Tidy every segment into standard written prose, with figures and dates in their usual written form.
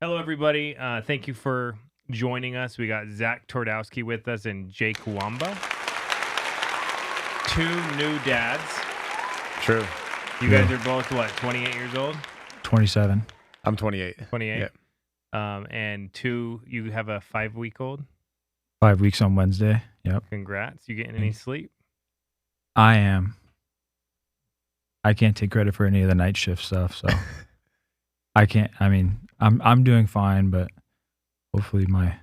Hello, everybody. Thank you for joining us. We got Zach Twardowski with us and Jake Wambaug, two new dads. True. You guys are both, what, 28 years old? 27. I'm 28. 28? Yeah. And you have a 5-week-old? 5 weeks on Wednesday. Yep. Congrats. You getting any sleep? I am. I can't take credit for any of the night shift stuff, so I can't. I mean, I'm doing fine, but hopefully my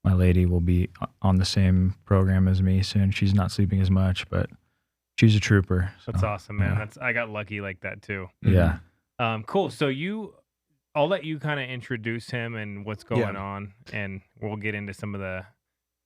lady will be on the same program as me soon. She's not sleeping as much, but she's a trooper. That's so, awesome, man. yeah. I got lucky like that too. Yeah. Cool. So I'll let you kind of introduce him and what's going on, and we'll get into some of the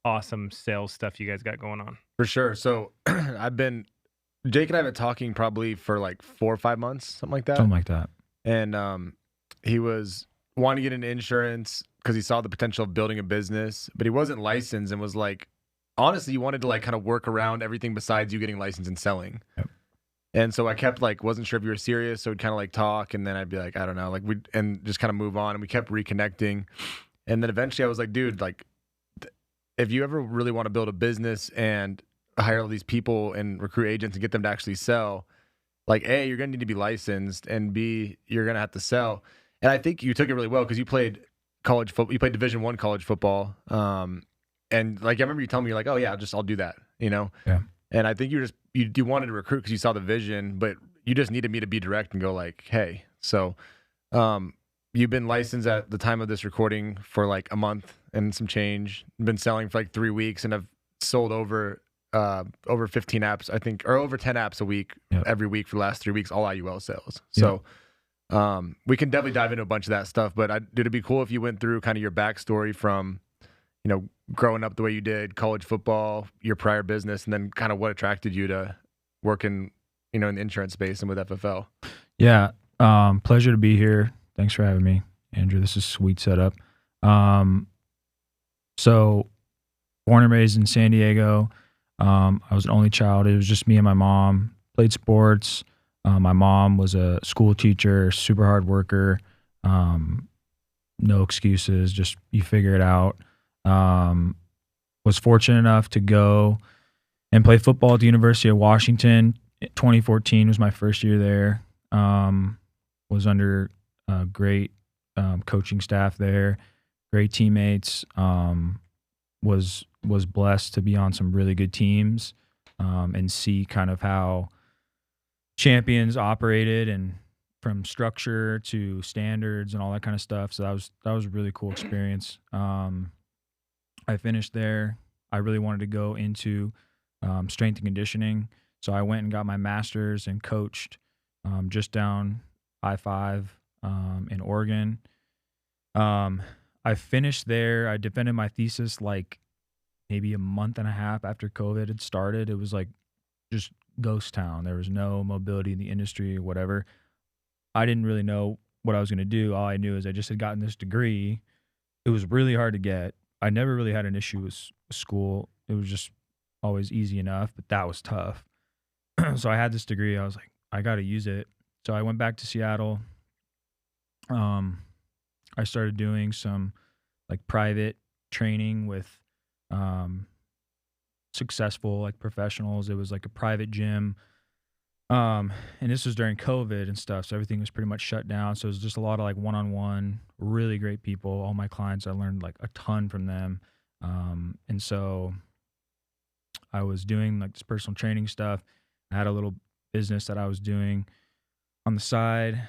awesome sales stuff you guys got going on. For sure. So Jake and I have been talking probably for like 4 or 5 months, something like that. Something like that. And he was wanting to get into insurance because he saw the potential of building a business, but he wasn't licensed and was like, honestly, he wanted to like kind of work around everything besides you getting licensed and selling. Yep. And so I kept like, wasn't sure if you were serious. So we'd kind of like talk, and then I'd be like, I don't know, like and just kind of move on. And we kept reconnecting. And then eventually I was like, dude, like if you ever really want to build a business and hire all these people and recruit agents and get them to actually sell, like A, you're going to need to be licensed, and B, you're going to have to sell. And I think you took it really well because you played college football, you played Division I college football. And like, I remember you telling me, you're like, oh yeah, I'll do that, you know? Yeah. And I think you wanted to recruit because you saw the vision, but you just needed me to be direct and go like, hey, so, you've been licensed at the time of this recording for like a month and some change, been selling for like 3 weeks, and have sold over 15 apps, I think, or over 10 apps a week, every week for the last 3 weeks, all IUL sales. So, we can definitely dive into a bunch of that stuff, but it'd be cool if you went through kind of your backstory from, you know, growing up the way you did, college football, your prior business, and then kind of what attracted you to working, you know, in the insurance space and with FFL. Yeah. Pleasure to be here. Thanks for having me, Andrew. This is a sweet setup. So born and raised in San Diego. I was an only child. It was just me and my mom. Played sports. My mom was a school teacher, super hard worker. No excuses, just you figure it out. Was fortunate enough to go and play football at the University of Washington. 2014 was my first year there. Was under great coaching staff there, great teammates. Was blessed to be on some really good teams and see kind of how champions operated, and from structure to standards and all that kind of stuff. So that was a really cool experience. I finished there. I really wanted to go into strength and conditioning, so I went and got my master's and coached just down I-5 in Oregon. I finished there. I defended my thesis like maybe a month and a half after COVID had started. It was like just ghost town. There was no mobility in the industry or whatever. I didn't really know what I was going to do. All I knew is I just had gotten this degree. It was really hard to get. I never really had an issue with school. It was just always easy enough, but that was tough. So I had this degree. I was like, I got to use it. So I went back to Seattle. I started doing some like private training with successful like professionals. It was like a private gym. And this was during COVID and stuff, so everything was pretty much shut down. So it was just a lot of like one-on-one, really great people. All my clients, I learned like a ton from them. And so I was doing like this personal training stuff. I had a little business that I was doing on the side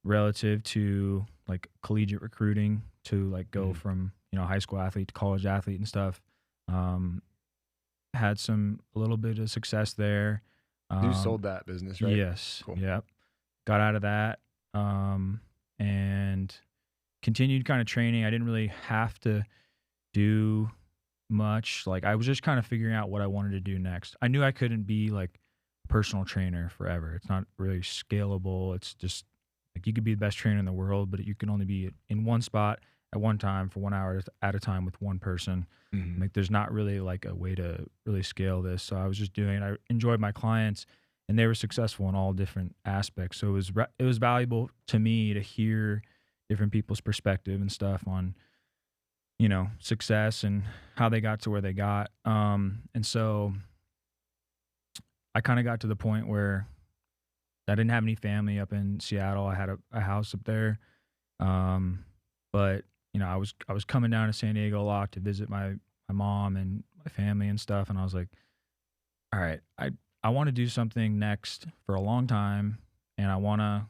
relative to like collegiate recruiting to like go from, you know, high school athlete to college athlete and stuff. Had a little bit of success there. You sold that business, right? Yes. Cool. Yep. Got out of that and continued kind of training. I didn't really have to do much. Like I was just kind of figuring out what I wanted to do next. I knew I couldn't be like a personal trainer forever. It's not really scalable. It's just like you could be the best trainer in the world, but you can only be in one spot at one time for 1 hour at a time with one person. Like there's not really like a way to really scale this. So I was just doing it. I enjoyed my clients, and they were successful in all different aspects. So it was valuable to me to hear different people's perspective and stuff on, success and how they got to where they got. And so I kind of got to the point where I didn't have any family up in Seattle. I had a house up there. But I was coming down to San Diego a lot to visit my mom and my family and stuff. And I was like, all right, I want to do something next for a long time, and I want to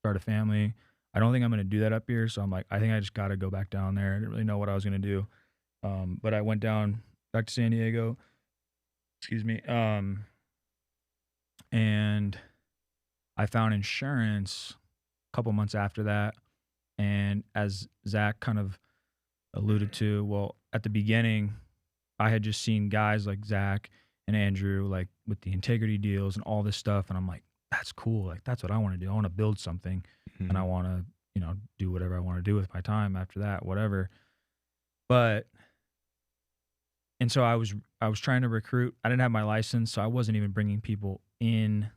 start a family. I don't think I'm going to do that up here. So I'm like, I think I just got to go back down there. I didn't really know what I was going to do. But I went back to San Diego, excuse me. And I found insurance a couple months after that. And as Zach kind of alluded to, well, at the beginning, I had just seen guys like Zach and Andrew, like with the integrity deals and all this stuff. And I'm like, that's cool. Like, that's what I want to do. I want to build something, and I want to, do whatever I want to do with my time after that, whatever. And so I was trying to recruit. I didn't have my license, so I wasn't even bringing people in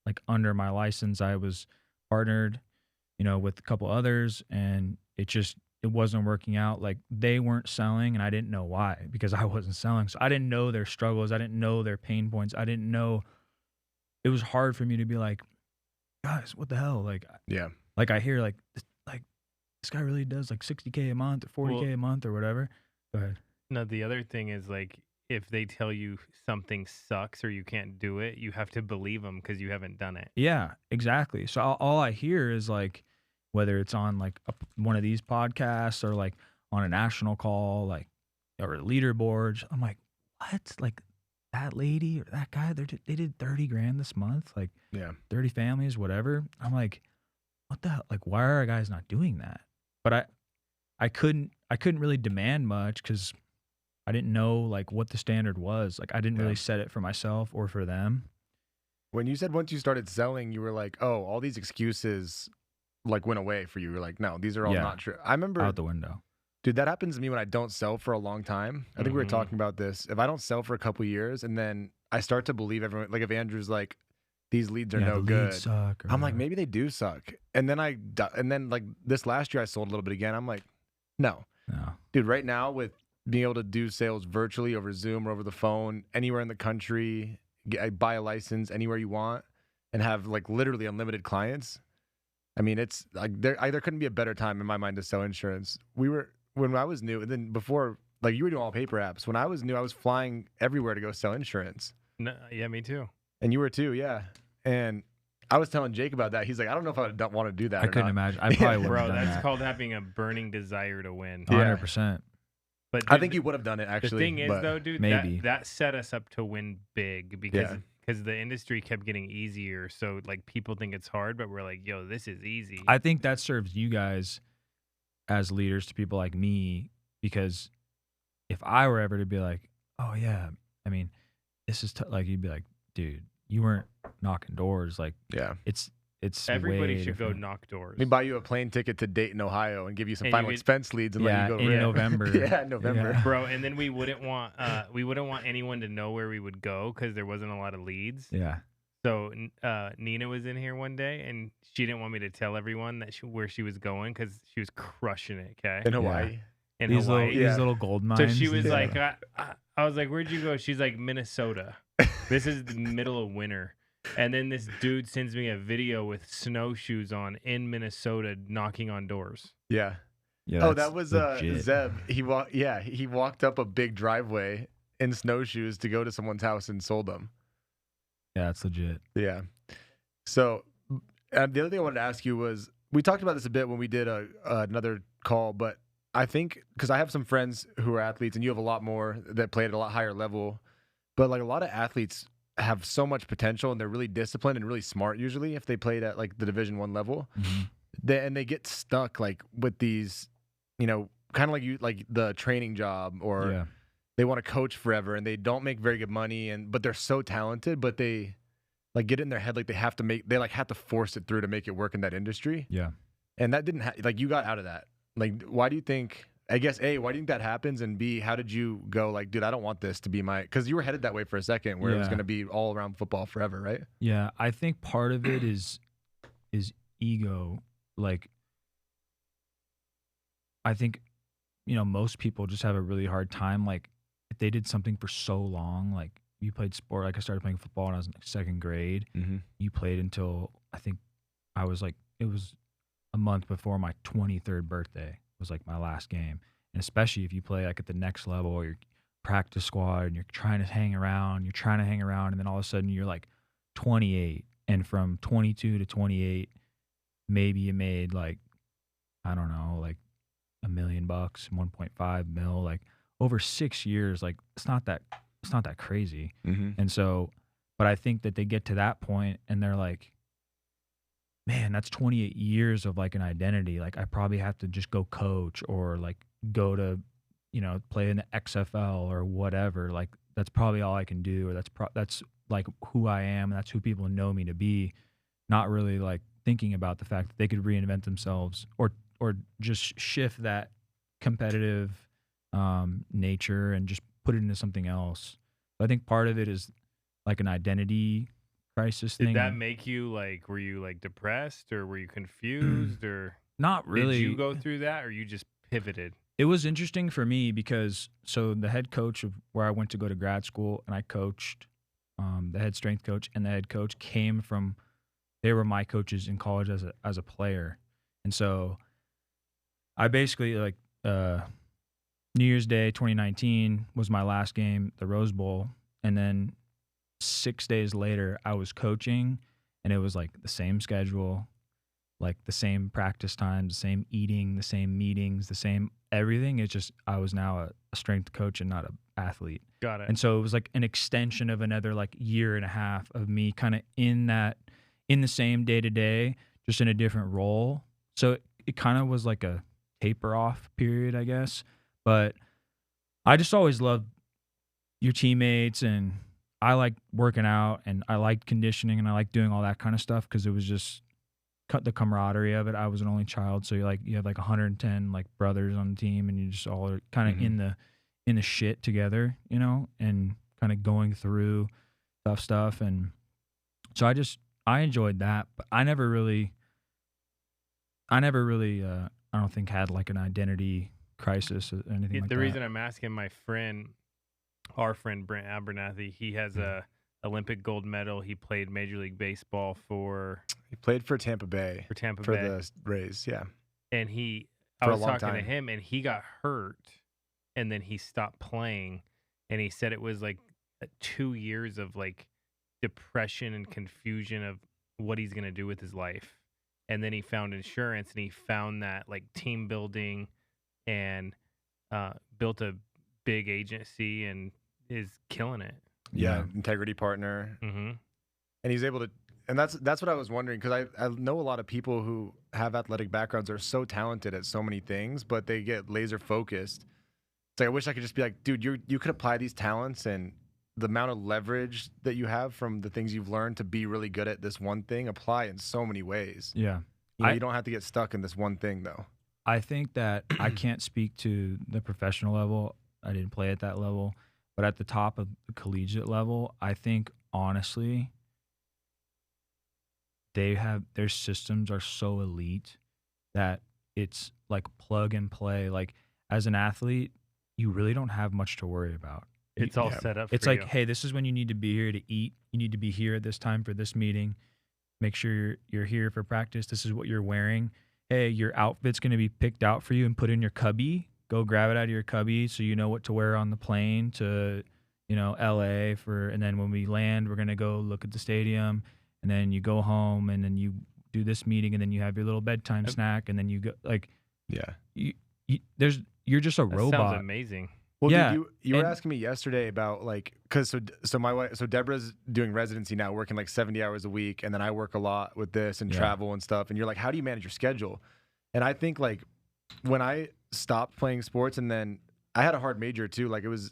like under my license. I was partnered, with a couple others, and it wasn't working out. Like, they weren't selling, and I didn't know why, because I wasn't selling. So I didn't know their struggles. I didn't know their pain points. I didn't know. It was hard for me to be like, guys, what the hell? Like, yeah. Like, I hear like this guy really does like $60K a month or $40K a month or whatever. Go ahead. No, the other thing is, like, if they tell you something sucks or you can't do it, you have to believe them because you haven't done it. Yeah, exactly. So all I hear is like, whether it's on like one of these podcasts or like on a national call, like, or leaderboards, I'm like, what? Like, that lady or that guy, they did 30 grand this month, like, yeah, 30 families, whatever. I'm like, what the hell? Like, why are guys not doing that? But I couldn't really demand much because I didn't know like what the standard was. Like, I didn't really set it for myself or for them. When you said once you started selling, you were like, oh, all these excuses like went away for you. You're like, no, these are all not true. I remember out the window. Dude, that happens to me when I don't sell for a long time. I think we were talking about this. If I don't sell for a couple years and then I start to believe everyone, like if Andrew's like, these leads are no good, suck, I'm like, maybe they do suck. And then like this last year I sold a little bit again. I'm like, no. Dude, right now with being able to do sales virtually over Zoom or over the phone, anywhere in the country, buy a license anywhere you want and have like literally unlimited clients. I mean, it's like there couldn't be a better time in my mind to sell insurance. When I was new, and then before, like you were doing all paper apps. When I was new, I was flying everywhere to go sell insurance. No, yeah, me too. And you were too, yeah. And I was telling Jake about that. He's like, I don't know if I don't want to do that. I couldn't imagine. I probably would. Bro, that's called having a burning desire to win. 100%. But I think you would have done it actually. The thing is, though, dude, maybe that set us up to win big because the industry kept getting easier. So like people think it's hard, but we're like, yo, this is easy. I think that serves you guys as leaders to people like me, because if I were ever to be like, oh yeah, I mean, this is like, you'd be like, dude, you weren't knocking doors. Like, it's everybody should go knock doors. Let me buy you a plane ticket to Dayton, Ohio, and give you some final expense leads and let you go in November. November, bro. And then we wouldn't want anyone to know where we would go because there wasn't a lot of leads. Yeah. So Nina was in here one day, and she didn't want me to tell everyone where she was going because she was crushing it. Okay. In Hawaii. In Hawaii. These little gold mines. So she was like, I was like, where'd you go? She's like, Minnesota. This is the middle of winter. And then this dude sends me a video with snowshoes on in Minnesota knocking on doors. Yeah. Oh, that was Zeb. He walked up a big driveway in snowshoes to go to someone's house and sold them. Yeah, that's legit. Yeah. So the other thing I wanted to ask you was, we talked about this a bit when we did another call, but I think because I have some friends who are athletes and you have a lot more that play at a lot higher level, but like a lot of athletes have so much potential and they're really disciplined and really smart usually if they played at like the Division I level. And they get stuck like with these, kind of like the training job, or they want to coach forever and they don't make very good money, but they're so talented, but they like get in their head like they have to force it through to make it work in that industry. Yeah. And that didn't like you got out of that. Like, why do you think? I guess A, why do you think that happens? And B, how did you go like, dude, I don't want this to be because you were headed that way for a second where it was going to be all around football forever, right? Yeah, I think part of it is ego. Like, I think, most people just have a really hard time. Like, if they did something for so long, like you played sport, like I started playing football when I was in second grade. Mm-hmm. You played until I think I was like, it was a month before my 23rd birthday was like my last game. And especially if you play like at the next level or you're practice squad and you're trying to hang around, and then all of a sudden you're like 28. And from 22 to 28, maybe you made like, I don't know, like $1 million, 1.5 mil, like over 6 years. Like it's not that crazy. Mm-hmm. And so, but I think that they get to that point and they're like, man, that's 28 years of like an identity. Like I probably have to just go coach or like go to, play in the XFL or whatever. Like that's probably all I can do, or that's like who I am. And that's who people know me to be. Not really like thinking about the fact that they could reinvent themselves or just shift that competitive nature and just put it into something else. But I think part of it is like an identity crisis thing. Did that make you like, were you like depressed or were you confused or not really? Did you go through that or you just pivoted? It was interesting for me because so the head coach of where I went to go to grad school and I coached, the head strength coach and the head coach came from, they were my coaches in college as a player. And so I basically like New Year's Day 2019 was my last game, the Rose Bowl. And then 6 days later I was coaching and it was like the same schedule, like the same practice times, the same eating, the same meetings, the same everything. It's just I was now a strength coach and not an athlete. Got it. And so it was like an extension of another like year and a half of me kind of in the same day-to-day, just in a different role. So it kind of was like a taper off period, I guess. But I just always loved your teammates and I like working out and I liked conditioning and I liked doing all that kind of stuff because it was just cut the camaraderie of it. I was an only child, so you have like 110 like brothers on the team, and you just all are kind of in the shit together, and kind of going through tough stuff. And so I enjoyed that, but I never really I don't think had like an identity crisis or anything like that. The reason I'm asking our friend Brent Abernathy, he has a Olympic gold medal. He played Major League Baseball He played for Tampa Bay. For Tampa for Bay. the Rays, yeah. And I was talking to him, and he got hurt, and then he stopped playing, and he said it was like 2 years of like depression and confusion of what he's gonna do with his life. And then he found insurance, and he found that like team building, and built a big agency, and is killing it. Yeah, integrity partner. Mm-hmm. And he's able to, and that's what I was wondering, because I know a lot of people who have athletic backgrounds are so talented at so many things, but they get laser focused. It's like I wish I could just be like, dude, you could apply these talents and the amount of leverage that you have from the things you've learned to be really good at this one thing, apply in so many ways. Yeah. You don't have to get stuck in this one thing, though. I think that I can't speak to the professional level. I didn't play at that level. But at the top of the collegiate level, I think, honestly, their systems are so elite that it's like plug and play. Like, as an athlete, you really don't have much to worry about. It's all set up. It's like, hey, this is when you need to be here to eat. You need to be here at this time for this meeting. Make sure you're here for practice. This is what you're wearing. Hey, your outfit's going to be picked out for you and put in your cubby. Go grab it out of your cubby so you know what to wear on the plane to, LA and then when we land, we're going to go look at the stadium, and then you go home and then you do this meeting, and then you have your little bedtime snack, and then you go like, yeah, you're just a robot. Sounds amazing. Well, yeah, dude, you were asking me yesterday about like, cause so my wife, Deborah's doing residency now, working like 70 hours a week. And then I work a lot with this and travel and stuff. And you're like, how do you manage your schedule? And I think like when I stopped playing sports, and then I had a hard major too. Like it was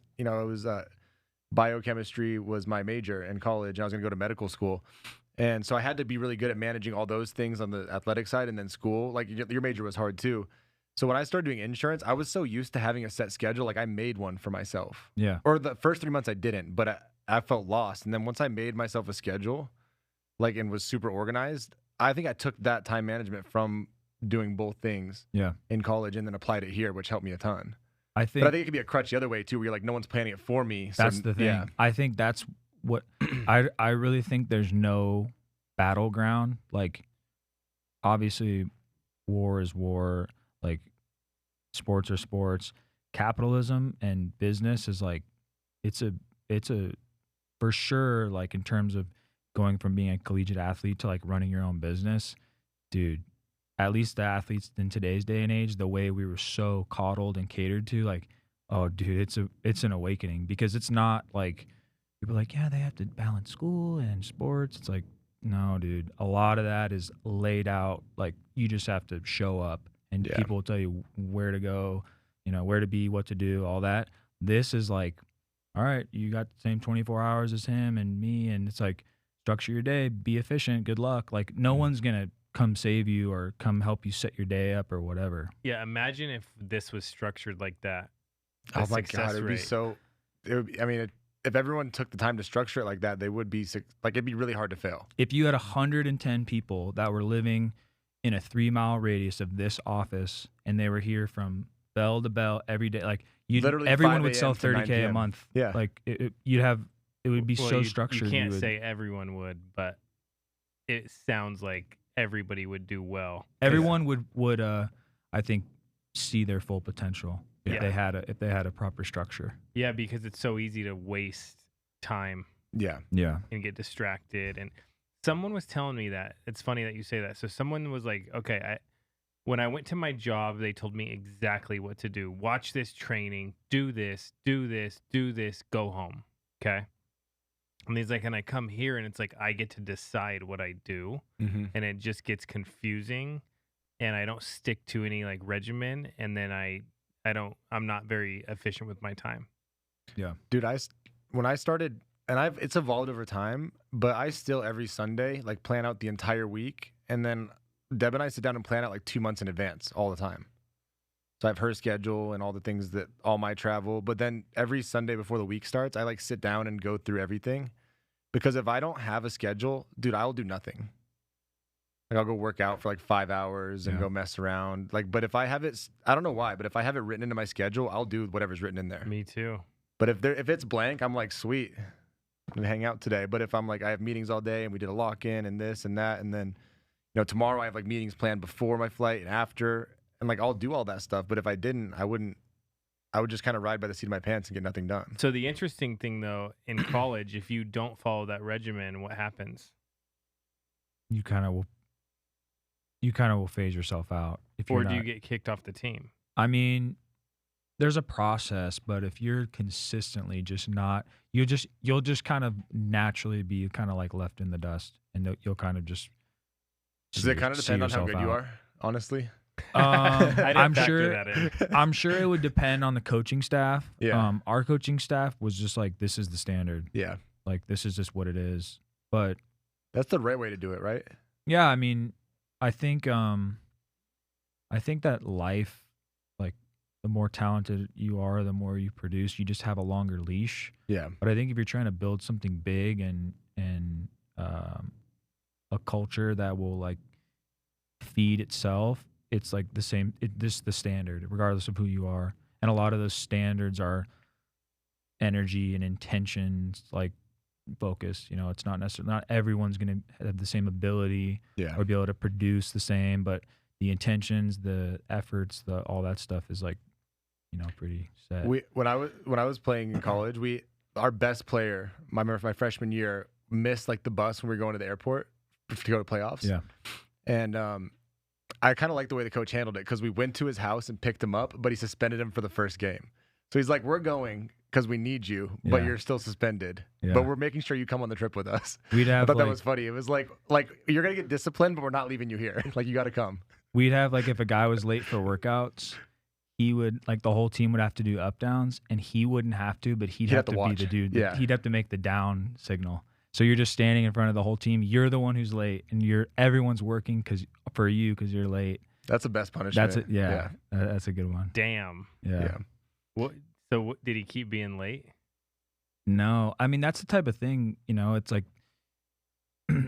biochemistry was my major in college, and I was going to go to medical school. And so I had to be really good at managing all those things on the athletic side, and then school, like your major was hard too. So when I started doing insurance, I was so used to having a set schedule. Like I made one for myself. Yeah. Or the first 3 months I didn't, but I felt lost. And then once I made myself a schedule, like, and was super organized, I think I took that time management from doing both things in college and then applied it here, which helped me a ton. I But think I think it could be a crutch the other way too, where you're like, no one's planning it for me. So, that's the thing. Yeah. I think that's what I really think there's no battleground. Like, obviously, war is war. Like, sports are sports. Capitalism and business is like, it's a for sure, like, in terms of going from being a collegiate athlete to like running your own business, dude, at least the athletes in today's day and age, the way we were so coddled and catered to, like, oh dude, it's an awakening, because it's not like people are like, yeah, they have to balance school and sports. It's like, no, dude, a lot of that is laid out. Like, you just have to show up and people will tell you where to go, where to be, what to do, all that. This is like, all right, you got the same 24 hours as him and me, and it's like, structure your day, be efficient, good luck. Like, no one's going to come save you or come help you set your day up or whatever. Yeah, imagine if this was structured like that. Oh my God, it would be so. If everyone took the time to structure it like that, they would be like, it'd be really hard to fail. If you had 110 people that were living in a 3-mile radius of this office and they were here from bell to bell every day, like, Literally everyone 5 would sell a.m. to 9 30K a p.m. month. Yeah. Like, it would be so structured. You can't say everyone would, but it sounds like everybody would do well. Everyone would I think, see their full potential if they had a proper structure. Yeah, because it's so easy to waste time. Yeah. And get distracted. And someone was telling me that. It's funny that you say that. So someone was like, okay, when I went to my job, they told me exactly what to do. Watch this training, do this, go home. Okay. And he's like, and I come here and it's like, I get to decide what I do. Mm-hmm. And it just gets confusing. And I don't stick to any like regimen. And then I'm not very efficient with my time. Yeah. Dude, when I started, and it's evolved over time, but I still every Sunday like plan out the entire week, and then Deb and I sit down and plan out like 2 months in advance all the time. So I have her schedule and all the things all my travel. But then every Sunday before the week starts, I like sit down and go through everything. Because if I don't have a schedule, dude, I'll do nothing. Like, I'll go work out for like 5 hours and go mess around. Like, but if I have it, I don't know why, but if I have it written into my schedule, I'll do whatever's written in there. Me too. But if it's blank, I'm like, sweet, I'm gonna hang out today. But if I'm like, I have meetings all day and we did a lock-in and this and that, and then, tomorrow I have like meetings planned before my flight and after, and like, I'll do all that stuff. But if I didn't, I would just kind of ride by the seat of my pants and get nothing done. So the interesting thing though, in college, if you don't follow that regimen, what happens? You kind of will phase yourself out. Or do you get kicked off the team? I mean, there's a process, but if you're consistently just not, you'll just kind of naturally be kind of like left in the dust, and you'll kind of just. Does it kind of depend on how good you are, honestly? I'm sure it would depend on the coaching staff. Yeah. Our coaching staff was just like, this is the standard. Yeah. Like, this is just what it is. But that's the right way to do it, right? Yeah, I mean, I think that life, like, the more talented you are, the more you produce, you just have a longer leash. Yeah. But I think if you're trying to build something big and a culture that will like feed itself, it's like the same. This is the standard, regardless of who you are. And a lot of those standards are energy and intentions, like focus. It's not necessarily, not everyone's going to have the same ability or be able to produce the same, but the intentions, the efforts, all that stuff is like, pretty set. When I was playing in college, our best player, my freshman year, missed like the bus when we were going to the airport to go to playoffs. Yeah. And I kind of like the way the coach handled it, because we went to his house and picked him up, but he suspended him for the first game. So he's like, we're going because we need you, but you're still suspended. Yeah. But we're making sure you come on the trip with us. We'd have I thought that was funny. It was like you're going to get disciplined, but we're not leaving you here. Like, you got to come. We'd have, like, if a guy was late for workouts, he would, like, the whole team would have to do up downs, and he wouldn't have to, but he'd have to be the dude. Yeah. He'd have to make the down signal. So you're just standing in front of the whole team. You're the one who's late, and everyone's working for you because you're late. That's the best punishment. That's it. Yeah. That's a good one. Damn. Yeah. So did he keep being late? No, I mean, that's the type of thing, it's like,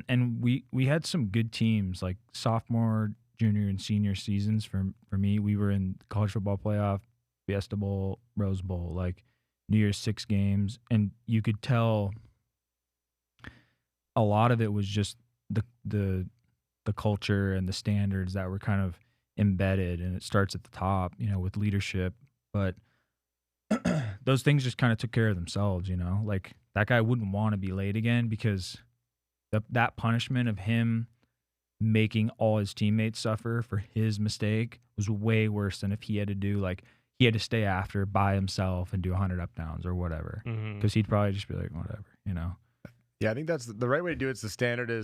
and we had some good teams, like sophomore, junior and senior seasons for me. We were in college football playoff, Fiesta Bowl, Rose Bowl, like New Year's 6 games, and you could tell a lot of it was just the culture and the standards that were kind of embedded, and it starts at the top, with leadership. But those things just kind of took care of themselves, like that guy wouldn't want to be late again because that punishment of him making all his teammates suffer for his mistake was way worse than if he had to stay after by himself and do 100 up downs or whatever, because he'd probably just be like, whatever, Yeah, I think that's the right way to do it. Is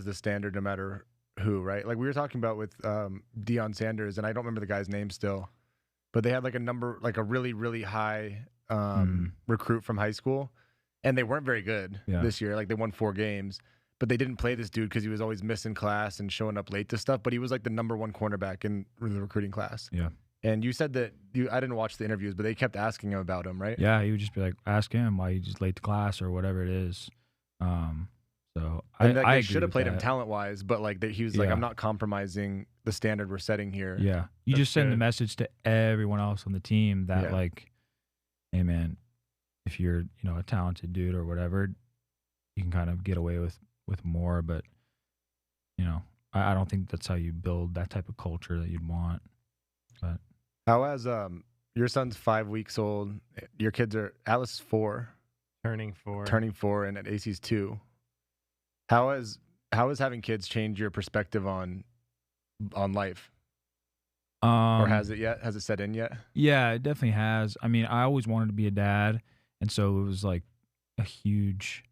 the standard no matter who, right? Like we were talking about with Deion Sanders, and I don't remember the guy's name still, but they had like a really, really high recruit from high school, and they weren't very good this year. Like they won 4 games, but they didn't play this dude because he was always missing class and showing up late to stuff. But he was like the number 1 cornerback in the recruiting class. Yeah. And you said that I didn't watch the interviews, but they kept asking him about him, right? Yeah, he would just be like, ask him why he's just late to class or whatever it is. So and I should have played him talent-wise, but like he was like, I'm not compromising the standard we're setting here. Yeah, you just send the message to everyone else on the team that like, hey man, if you're a talented dude or whatever, you can kind of get away with more. But I don't think that's how you build that type of culture that you'd want. But how has your son's 5 weeks old? Your kids are Alice is 4. Turning 4, and at AC's 2. How has having kids changed your perspective on life? Or has it yet? Has it set in yet? Yeah, it definitely has. I mean, I always wanted to be a dad, and so it was like a huge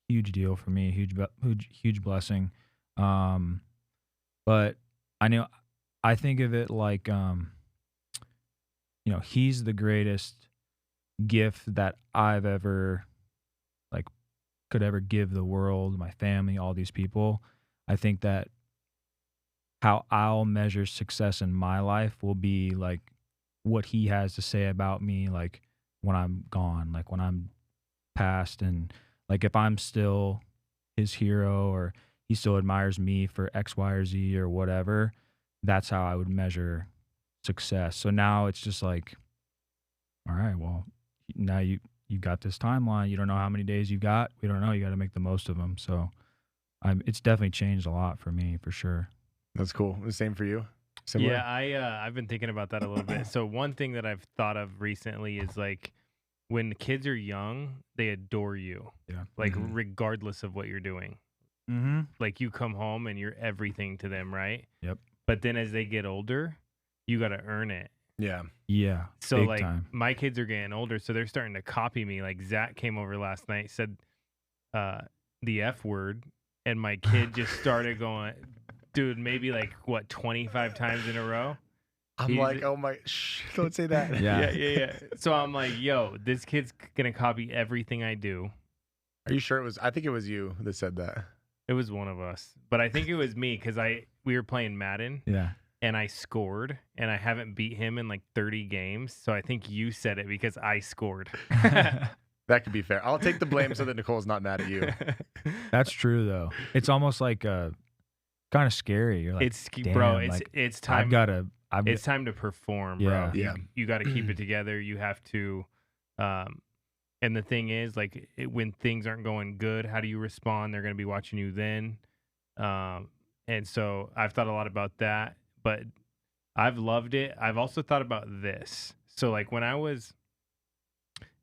deal for me, huge blessing. But I think of it like, he's the greatest gift that I've ever could ever give the world, my family, all these people. I think that how I'll measure success in my life will be like what he has to say about me, like when I'm gone, like when I'm past, and like if I'm still his hero or he still admires me for X, Y, or Z or whatever. That's how I would measure success. So now it's just like, all right, well, now you've got this timeline. You don't know how many days you've got. We don't know. You got to make the most of them. So it's definitely changed a lot for me, for sure. That's cool. The same for you? Similar? Yeah, I've been thinking about that a little bit. So one thing that I've thought of recently is like when the kids are young, they adore you. Yeah. Like regardless of what you're doing. Mm-hmm. Like you come home and you're everything to them, right? Yep. But then as they get older, you got to earn it. Yeah. Yeah. So big like time. my kids are getting older, so they're starting to copy me. Like Zach came over last night, said the F word, and my kid just started going, dude, maybe like 25 times in a row. I'm like, oh my, don't say that. Yeah. So I'm like, yo, this kid's gonna copy everything I do. Are you sure it was? I think it was you that said that. It was one of us, but I think it was me because we were playing Madden. Yeah. And I scored, and I haven't beat him in like 30 games. So I think you said it because I scored. That could be fair. I'll take the blame so that Nicole's not mad at you. That's true, though. It's almost like kind of scary. You're like, bro, like, it's time. It's time to perform, bro. Yeah. You got to keep it together. You have to. And the thing is, like, when things aren't going good, how do you respond? They're going to be watching you then. And so I've thought a lot about that. But I've loved it. I've also thought about this. So like when I was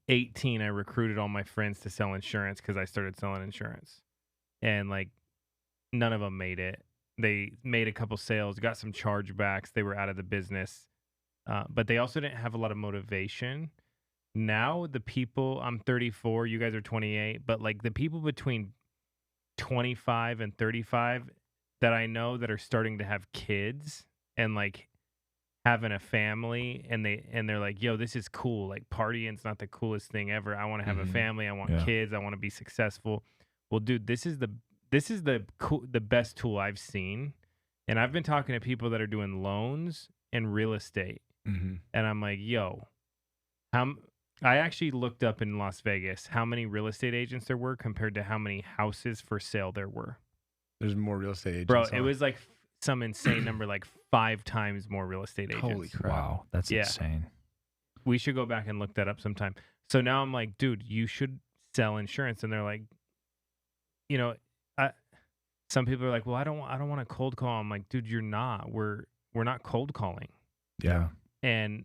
18, I recruited all my friends to sell insurance because I started selling insurance. And like none of them made it. They made a couple sales, got some chargebacks. They were out of the business. But they also didn't have a lot of motivation. Now the people, I'm 34, you guys are 28, but like the people between 25 and 35 that I know that are starting to have kids and like having a family, and they're like, yo, this is cool. Like partying's not the coolest thing ever. I want to have a family. I want kids. I want to be successful. Well, dude, this is the best tool I've seen. And I've been talking to people that are doing loans and real estate. And I'm like, yo, I actually looked up in Las Vegas how many real estate agents there were compared to how many houses for sale there were. There's more real estate agents. Bro, it was like some insane number, like 5 times more real estate agents. Holy crap. Wow, that's Yeah. insane. We should go back and look that up sometime. So now I'm like, dude, you should sell insurance. And they're like, you know, some people are like, well, I don't want to cold call. I'm like, dude, you're not. We're not cold calling. Yeah. And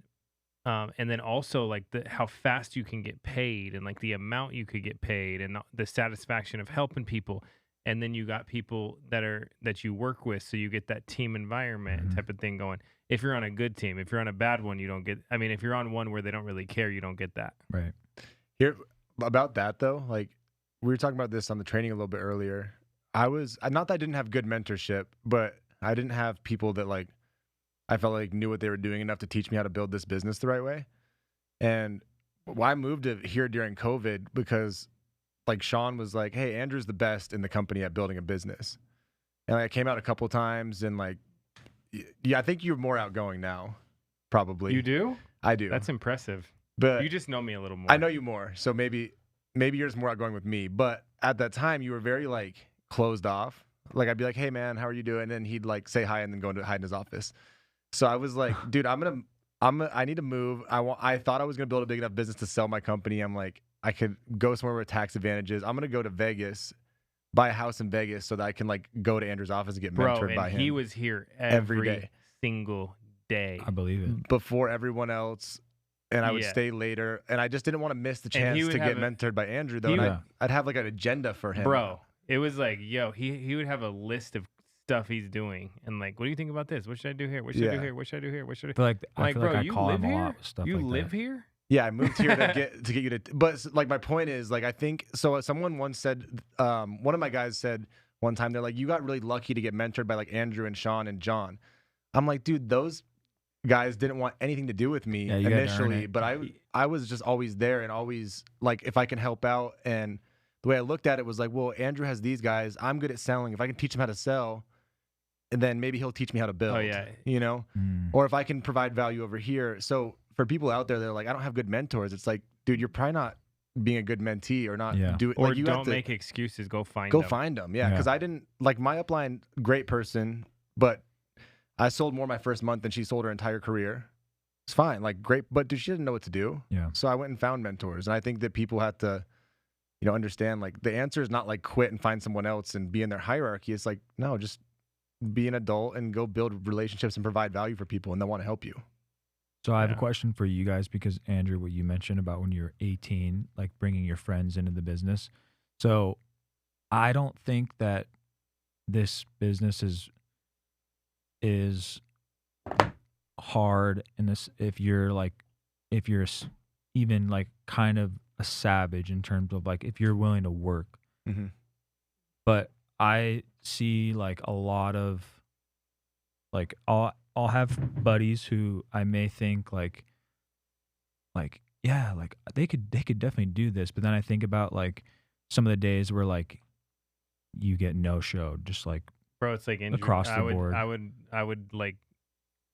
then also like how fast you can get paid and like the amount you could get paid and the satisfaction of helping people. And then you got people that you work with, so you get that team environment type of thing going. If you're on a good team, if you're on a bad one, you don't get. I mean, if you're on one where they don't really care, you don't get that. Right. Here about that though, like we were talking about this on the training a little bit earlier. I was not that I didn't have good mentorship, but I didn't have people that like I felt like knew what they were doing enough to teach me how to build this business the right way. And I moved here during COVID because like Sean was like, hey, Andrew's the best in the company at building a business. And I came out a couple times and like, yeah, I think you're more outgoing now, probably. You do? I do. That's impressive. But You just know me a little more. I know you more. So maybe you're just more outgoing with me. But at that time you were very like closed off. Like I'd be like, hey man, how are you doing? And then he'd like say hi and then go into hide in his office. So I was like, dude, I need to move. I thought I was going to build a big enough business to sell my company. I'm like, I could go somewhere with tax advantages. I'm going to go to Vegas, buy a house in Vegas so that I can like go to Andrew's office and get mentored by him. He was here every day. single day. I believe it. Before everyone else. And I would Yeah. stay later. And I just didn't want to miss the chance he would to get have mentored by Andrew though. he And would- I'd have like an agenda for him. Bro, it was like, yo, he would have a list of stuff he's doing. And like, what do you think about this? What should I do here? What should I do Yeah. here? What should I do here? What should I I feel like Like, bro, I you call live him a here? lot with stuff You like live that. here? Yeah, I moved here to get you to. But like my point is, like I think so. Someone once said, one of my guys said one time, they're like, you got really lucky to get mentored by like Andrew and Sean and John. I'm like, dude, those guys didn't want anything to do with me Yeah, you gotta earn initially, it. but I was just always there and always like if I can help out. And the way I looked at it was like, well, Andrew has these guys. I'm good at selling. If I can teach him how to sell, and then maybe he'll teach me how to build. Oh, yeah. You know. Mm. Or if I can provide value over here. So for people out there, they're like, I don't have good mentors. It's like, dude, you're probably not being a good mentee or not Yeah. doing. Or like you don't have to make excuses. Go find go them. find them. Yeah, Yeah. because I didn't like my upline. Great person, but I sold more my first month than she sold her entire career. It's fine, like great, but dude, she didn't know what to do. Yeah. So I went and found mentors, and I think that people have to, understand like the answer is not like quit and find someone else and be in their hierarchy. It's like no, just be an adult and go build relationships and provide value for people, and they'll want to help you. So I have Yeah. a question for you guys because Andrew, what you mentioned about when you were 18, like bringing your friends into the business. So I don't think that this business is hard in this if you're even like kind of a savage in terms of like if you're willing to work. Mm-hmm. But I see like a lot of like I'll have buddies who I may think like yeah, like they could definitely do this, but then I think about like some of the days where like you get no showed, just like Bro, it's like injury. Across the board. I would like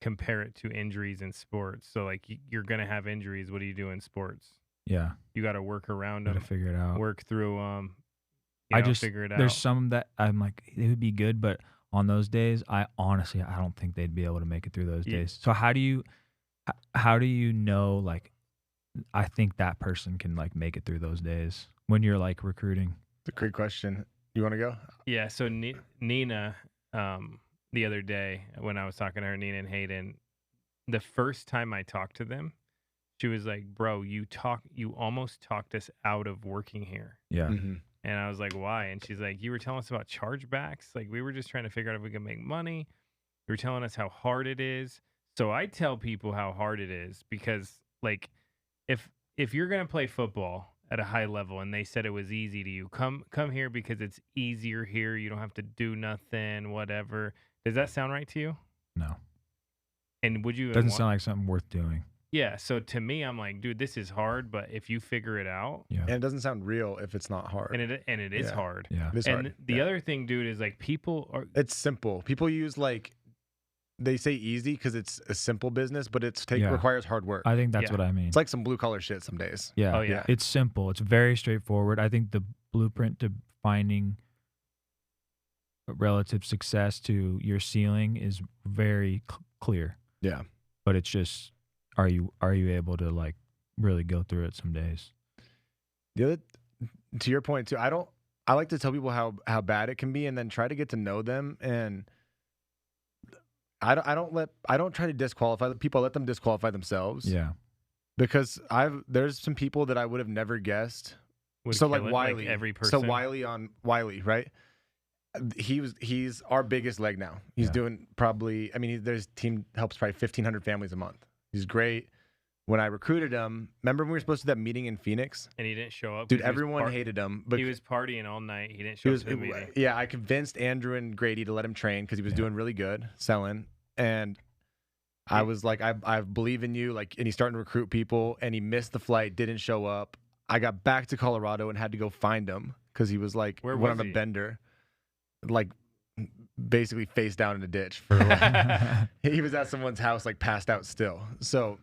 compare it to injuries in sports. So like you're gonna have injuries. What do you do in sports? yeah, You got to work around gotta them, figure it out. work through I just figure it out. there's some that I'm like it would be good, but on those days, I honestly don't think they'd be able to make it through those Yeah. days. So how do you know like I think that person can like make it through those days when you're like recruiting? It's a great question. You want to go? Yeah. So Nina, the other day when I was talking to her, Nina and Hayden, the first time I talked to them, she was like, "Bro, you almost talked us out of working here." Yeah. Mm-hmm. And I was like, "Why?" And she's like, "You were telling us about chargebacks. Like we were just trying to figure out if we could make money. You were telling us how hard it is." So I tell people how hard it is because like if you're gonna play football at a high level and they said it was easy to you, come here because it's easier here. You don't have to do nothing, whatever. Does that sound right to you? No. And would you? Doesn't sound like something worth doing. Yeah. So to me, I'm like, dude, this is hard, but if you figure it out, Yeah. And it doesn't sound real if it's not hard. and it is Yeah. hard. Yeah. It is And hard. the Yeah. other thing, dude, is like people are. It's simple. People use like they say easy because it's a simple business, but Yeah. requires hard work. I think that's Yeah. what I mean. It's like some blue collar shit some days. Yeah. Oh yeah. It's simple. It's very straightforward. I think the blueprint to finding relative success to your ceiling is very clear. Yeah. But it's just, are you able to like really go through it some days? The other, to your point too, I like to tell people how bad it can be, and then try to get to know them. And I don't try to disqualify people. I let them disqualify themselves. Yeah. Because there's some people that I would have never guessed. Would So kill like it, Wiley, every person. So Wiley, right? He's our biggest leg now. He's doing probably. I mean, their team helps probably 1,500 families a month. He's great. When I recruited him, remember when we were supposed to do that meeting in Phoenix? And he didn't show up. Dude, everyone hated him. But he was partying all night. He didn't show up to the meeting. Yeah, I convinced Andrew and Grady to let him train because he was doing really good selling. And I was like, I believe in you. Like, and he's starting to recruit people. And he missed the flight, didn't show up. I got back to Colorado and had to go find him because he was like, went on a bender, like basically face down in a ditch. For like, he was at someone's house, like passed out still. So,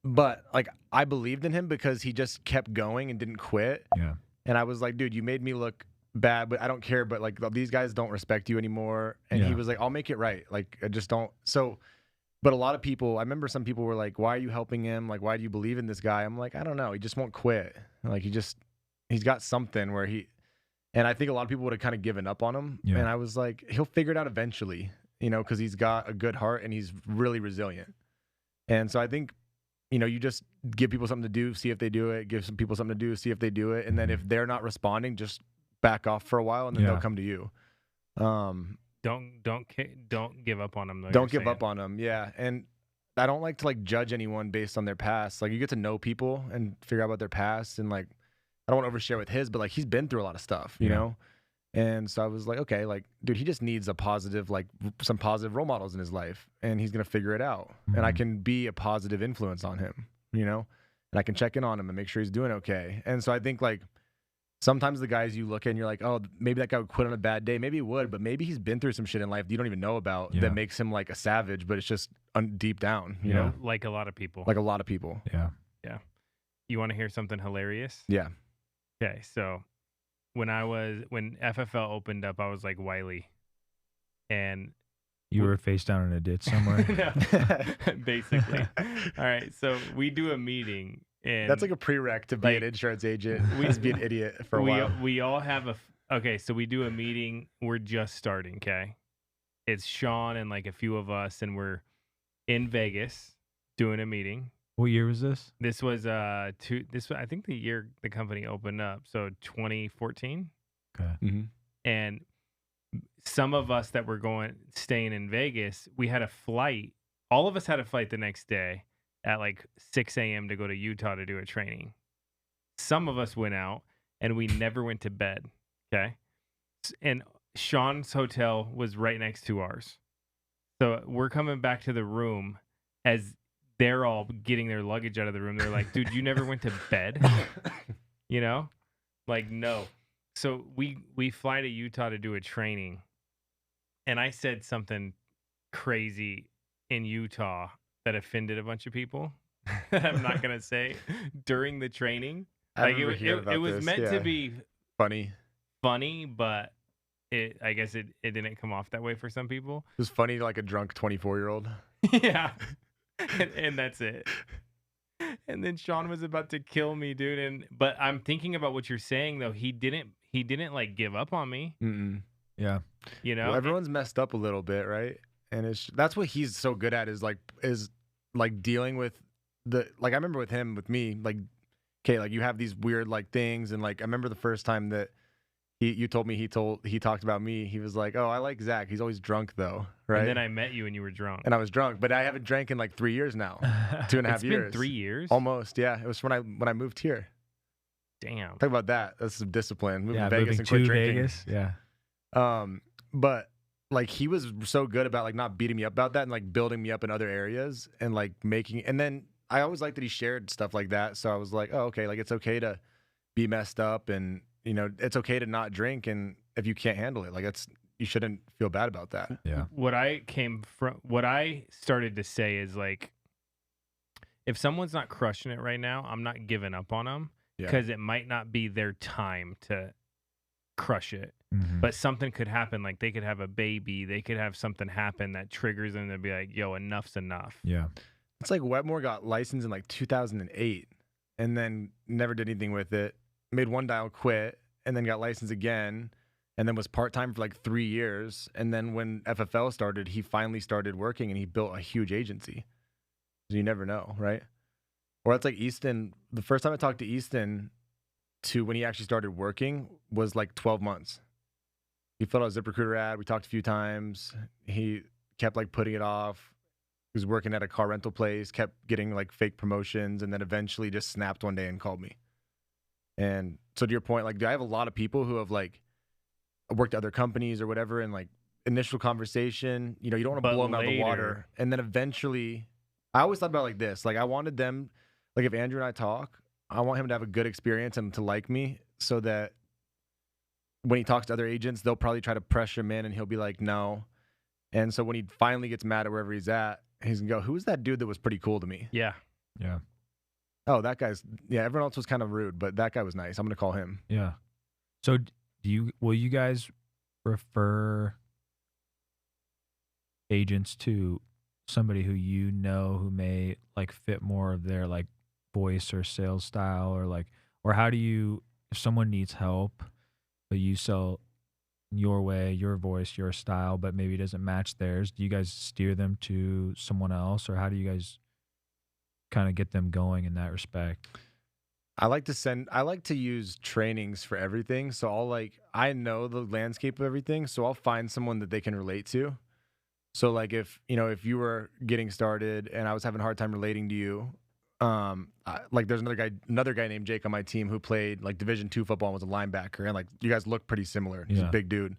but like I believed in him because he just kept going and didn't quit. Yeah. And I was like, dude, you made me look bad, but I don't care. But like these guys don't respect you anymore. And he was like, I'll make it right. Like I just don't. So. But a lot of people, I remember some people were like, why are you helping him? Like, why do you believe in this guy? I'm like, I don't know. He just won't quit. Like, he's got something where and I think a lot of people would have kind of given up on him. Yeah. And I was like, he'll figure it out eventually, because he's got a good heart and he's really resilient. And so I think, you just give people something to do, see if they do it, give some people something to do, see if they do it. And then if they're not responding, just back off for a while and then they'll come to you. Don't give up on them though. Don't give up on them. Yeah. And I don't like to like judge anyone based on their past. Like you get to know people and figure out about their past. And like, I don't want to overshare with his, but like he's been through a lot of stuff, you know? And so I was like, okay, like, dude, he just needs a positive, like some positive role models in his life and he's going to figure it out. And I can be a positive influence on him, and I can check in on him and make sure he's doing okay. And so I think like, sometimes the guys you look at and you're like, oh, maybe that guy would quit on a bad day. Maybe he would, but maybe he's been through some shit in life that you don't even know about that makes him like a savage, but it's just deep down, you know? Like a lot of people. Like a lot of people. Yeah. Yeah. You want to hear something hilarious? Yeah. Okay. So when FFL opened up, I was like Wiley. And you were face down in a ditch somewhere. Basically. All right. So we do a meeting. And that's like a prereq to be an insurance agent. We just be an idiot for a while. We all have okay, so we do a meeting. We're just starting, okay? It's Sean and like a few of us, and we're in Vegas doing a meeting. What year was this? This was I think the year the company opened up, so 2014. Okay. Mm-hmm. And some of us that were staying in Vegas, we had a flight. All of us had a flight the next day at like 6 a.m. to go to Utah to do a training. Some of us went out and we never went to bed. Okay. And Sean's hotel was right next to ours. So we're coming back to the room as they're all getting their luggage out of the room. They're like, dude, you never went to bed? Like, no. So we fly to Utah to do a training. And I said something crazy in Utah that offended a bunch of people that I'm not going to say during the training. Like it was meant to be funny, but I guess it didn't come off that way for some people. It was funny to like a drunk 24-year-old. Yeah. And that's it. And then Sean was about to kill me, dude. But I'm thinking about what you're saying though. He didn't like give up on me. Mm-mm. Yeah. Well, everyone's messed up a little bit, right? And that's what he's so good at is dealing with I remember with me, like, okay, like you have these weird like things. And like, I remember the first time that you told me he talked about me. He was like, oh, I like Zach. He's always drunk though. Right. And then I met you and you were drunk. And I was drunk, but I haven't drank in like 3 years now, 2.5 years. It's been 3 years? Almost. Yeah. It was when I moved here. Damn. Talk about that. That's some discipline. Moving to moving Vegas and quit to drinking. Vegas. Yeah. But like he was so good about like not beating me up about that and like building me up in other areas and like and then I always liked that he shared stuff like that. So I was like, oh, okay, like it's okay to be messed up and it's okay to not drink, and if you can't handle it, like you shouldn't feel bad about that. Yeah. What I started to say is like, if someone's not crushing it right now, I'm not giving up on them because it might not be their time to crush it. Mhm. But something could happen, like they could have a baby, they could have something happen that triggers them to be like, yo, enough's enough. Yeah. It's like Wetmore got licensed in like 2008 and then never did anything with it. Made one dial, quit, and then got licensed again, and then was part-time for like 3 years. And then when FFL started, he finally started working and he built a huge agency. So you never know, right? Or it's like Easton. The first time I talked to Easton to when he actually started working was like 12 months. He filled out a ZipRecruiter ad. We talked a few times. He kept like putting it off. He was working at a car rental place, kept getting like fake promotions, and then eventually just snapped one day and called me. And so to your point, like, I have a lot of people who have like worked at other companies or whatever, and like initial conversation, you know, you don't want to But blow them out of the later- water. And then eventually, I always thought about it like this. Like, I wanted them, like if Andrew and I talk, I want him to have a good experience and to like me so that when he talks to other agents, they'll probably try to pressure him in and he'll be like, no. And so when he finally gets mad at wherever he's at, he's going to go, who's that dude that was pretty cool to me? Yeah. Yeah. Oh, that guy's, yeah, everyone else was kind of rude, but that guy was nice. I'm going to call him. Yeah. So will you guys refer agents to somebody who you know who may like fit more of their like voice or sales style, or like, or how do you, if someone needs help but you sell your way, your voice, your style, but maybe it doesn't match theirs, do you guys steer them to someone else, or how do you guys kind of get them going in that respect? I like to use trainings for everything. So I know the landscape of everything. So I'll find someone that they can relate to. So like if you were getting started and I was having a hard time relating to you, like there's another guy named Jake on my team who played like Division II football and was a linebacker, and like you guys look pretty similar. He's a big dude.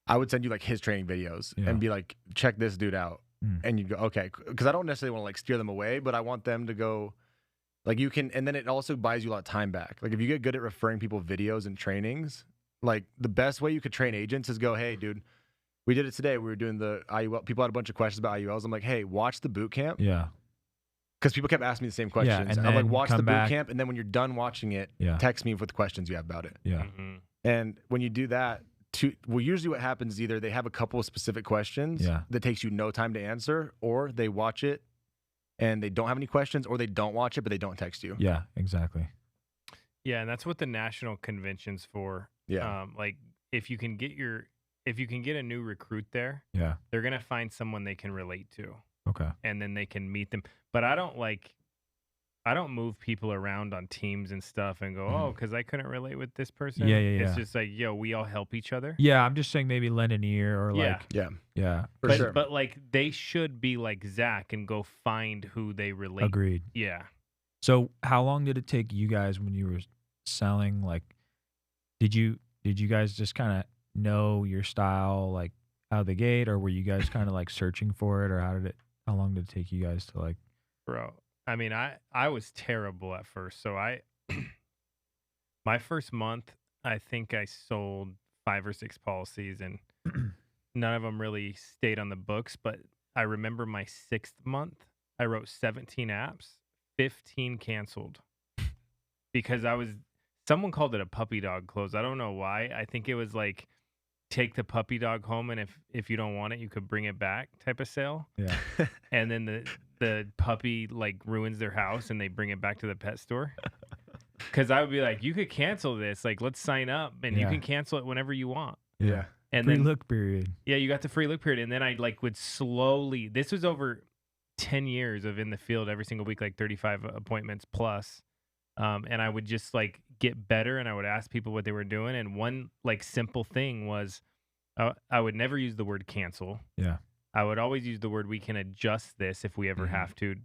I would send you like his training videos and be like, check this dude out. And you'd go, okay, because I don't necessarily want to like steer them away, but I want them to go. Like you can, and then it also buys you a lot of time back. Like if you get good at referring people videos and trainings, like the best way you could train agents is go, hey, dude, we did it today. We were doing the IUL. People had a bunch of questions about IULs. I'm like, hey, watch the boot camp. Yeah. Because people kept asking me the same questions. and I'm like, then watch the come boot back. camp, and then when you're done watching it, text me with questions you have about it. Yeah. Mhm. And when you do that, usually what happens is either they have a couple of specific questions that takes you no time to answer, or they watch it and they don't have any questions, or they don't watch it but they don't text you. Yeah, exactly. Yeah, and that's what the national convention's for. Yeah. Like if you can get a new recruit there, Yeah. they're gonna find someone they can relate to, Okay. and then they can meet them. But I don't move people around on teams and stuff and go, oh, because I couldn't relate with this person. Yeah. It's just like, yo, we all help each other. Yeah, I'm just saying maybe lend an ear or Yeah. like, Yeah. For But, sure. but like they should be like Zach and go find who they relate. agreed. Yeah. So how long did it take you guys when you were selling? Like, did you guys just kind of know your style like out of the gate, or were you guys kind of like searching for it, or how long did it take you guys to like? Bro, I mean, I was terrible at first. So my first month, I think I sold 5 or 6 policies, and none of them really stayed on the books. But I remember my 6th month, I wrote 17 apps, 15 canceled because someone called it a puppy dog close. I don't know why. I think it was like, take the puppy dog home, and if you don't want it, you could bring it back type of sale. Yeah. And then the puppy like ruins their house and they bring it back to the pet store. Because I would be like, you could cancel this. Like, let's sign up and you can cancel it whenever you want. Yeah. And Free then look period. yeah, you got the free look period. And then I like would slowly, this was over 10 years of in the field every single week, like 35 appointments plus. And I would just like get better, and I would ask people what they were doing. And one like simple thing was I would never use the word cancel. Yeah. I would always use the word, we can adjust this if we ever have to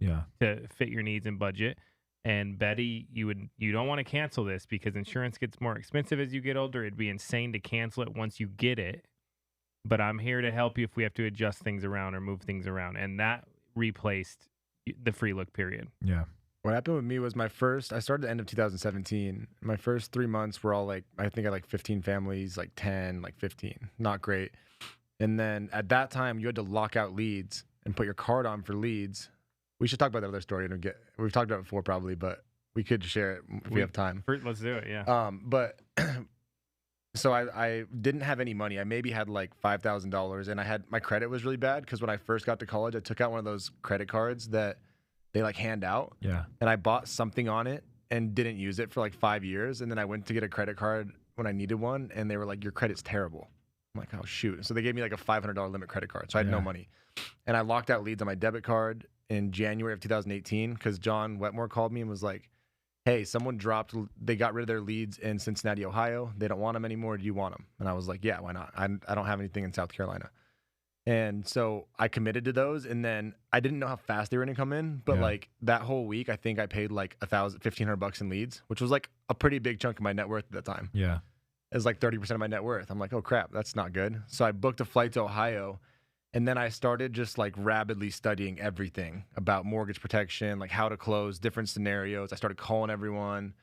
fit your needs and budget. And Betty, you don't want to cancel this because insurance gets more expensive as you get older. It'd be insane to cancel it once you get it. But I'm here to help you if we have to adjust things around or move things around. And that replaced the free look period. Yeah. What happened with me was I started the end of 2017. My first 3 months were all like, I think I had like 15 families, like 10, like 15. Not great. And then at that time, you had to lock out leads and put your card on for leads. We should talk about that other story. We've talked about it before probably, but we could share it if we have time. Let's do it, yeah. But So I didn't have any money. I maybe had like $5,000, and my credit was really bad because when I first got to college, I took out one of those credit cards that they like hand out. Yeah. And I bought something on it and didn't use it for like 5 years. And then I went to get a credit card when I needed one, and they were like, your credit's terrible. I'm like, oh, shoot. So they gave me like a $500 limit credit card. So I had no money. And I locked out leads on my debit card in January of 2018 because John Wetmore called me and was like, hey, they got rid of their leads in Cincinnati, Ohio. They don't want them anymore. Do you want them? And I was like, yeah, why not? I don't have anything in South Carolina. And so I committed to those, and then I didn't know how fast they were going to come in, but like that whole week, I think I paid like $1,500 in leads, which was like a pretty big chunk of my net worth at that time. Yeah. It was like 30% of my net worth. I'm like, oh crap, that's not good. So I booked a flight to Ohio, and then I started just like rapidly studying everything about mortgage protection, like how to close different scenarios. I started calling everyone,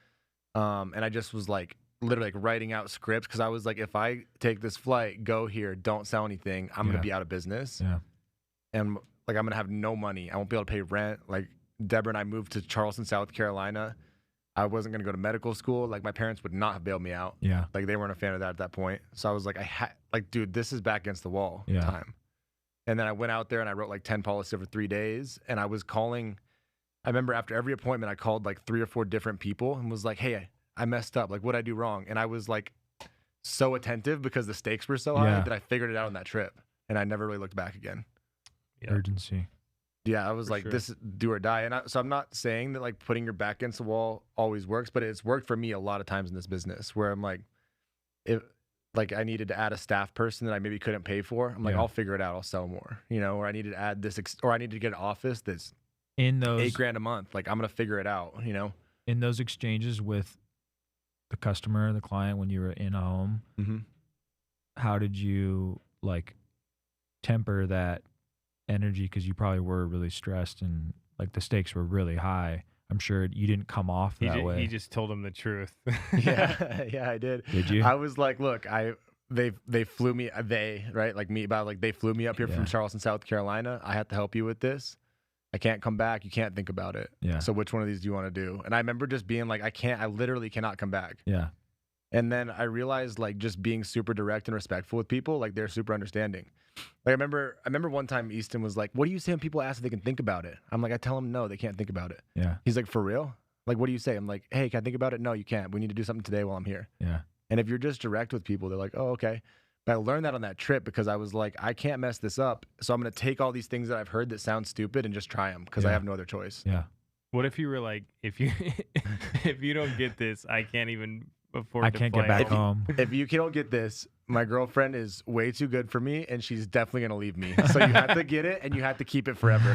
and I just was like, literally like writing out scripts because I was like, if I take this flight, go here, don't sell anything, I'm gonna be out of business. Yeah. And like I'm gonna have no money. I won't be able to pay rent. Like Deborah and I moved to Charleston, South Carolina. I wasn't gonna go to medical school. Like my parents would not have bailed me out. Yeah. Like they weren't a fan of that at that point. So I was like, dude, this is back against the wall time. And then I went out there and I wrote like 10 policies over 3 days. And I was calling. I remember after every appointment, I called like 3 or 4 different people and was like, hey, I messed up. Like, what'd I do wrong? And I was like so attentive because the stakes were so high that I figured it out on that trip. And I never really looked back again. Urgency. Yeah, I was like, this is do or die. And so I'm not saying that like putting your back against the wall always works, but it's worked for me a lot of times in this business where I'm like, if like I needed to add a staff person that I maybe couldn't pay for, I'm like, I'll figure it out. I'll sell more, or I needed to add this, or I needed to get an office that's in those $8,000 a month. Like I'm going to figure it out, In those exchanges with the customer, the client, when you were in a home, how did you like temper that energy? Because you probably were really stressed and like the stakes were really high. I'm sure you didn't come off that way. He just told him the truth. yeah, I did. Did you? I was like, look, they flew me, they flew me up here from Charleston, South Carolina. I have to help you with this. I can't come back. You can't think about it. Yeah. So which one of these do you want to do? And I remember just being like, I literally cannot come back. Yeah. And then I realized like just being super direct and respectful with people, like they're super understanding. Like I remember one time Easton was like, what do you say when people ask if they can think about it? I'm like, I tell them no, they can't think about it. Yeah. He's like, for real? Like, what do you say? I'm like, hey, can I think about it? No, you can't. We need to do something today while I'm here. Yeah. And if you're just direct with people, they're like, oh, okay. But I learned that on that trip because I was like, I can't mess this up. So I'm going to take all these things that I've heard that sound stupid and just try them because I have no other choice. Yeah. What if you were like, if you don't get this, I can't even afford to get fly back home. home. If you don't get this, my girlfriend is way too good for me and she's definitely going to leave me. So you have to get it and you have to keep it forever.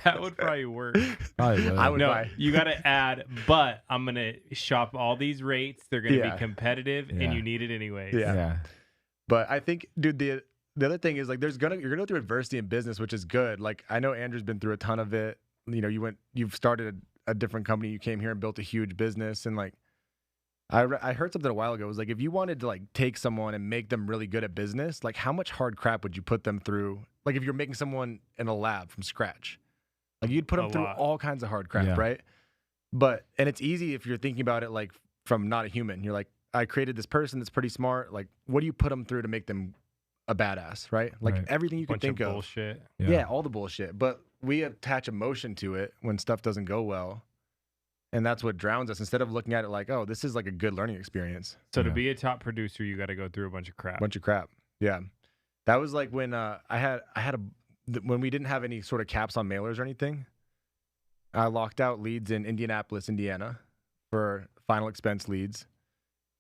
That would probably work. Probably would. I would No, buy. you got to add, but I'm going to shop all these rates. They're going to be competitive and you need it anyways. Yeah. But I think, dude, the other thing is like you're gonna go through adversity in business, which is good. Like I know Andrew's been through a ton of it. You've started a different company. You came here and built a huge business. And like I heard something a while ago. It was like if you wanted to like take someone and make them really good at business, like how much hard crap would you put them through? Like if you're making someone in a lab from scratch, like you'd put them through all kinds of hard crap, right? And it's easy if you're thinking about it like from not a human. You're like, I created this person that's pretty smart. Like, what do you put them through to make them a badass, right? Like everything you can think of. Bullshit. Yeah, all the bullshit. But we attach emotion to it when stuff doesn't go well. And that's what drowns us instead of looking at it like, oh, this is like a good learning experience. So to be a top producer, you got to go through a bunch of crap. Yeah. That was like when when we didn't have any sort of caps on mailers or anything. I locked out leads in Indianapolis, Indiana for final expense leads.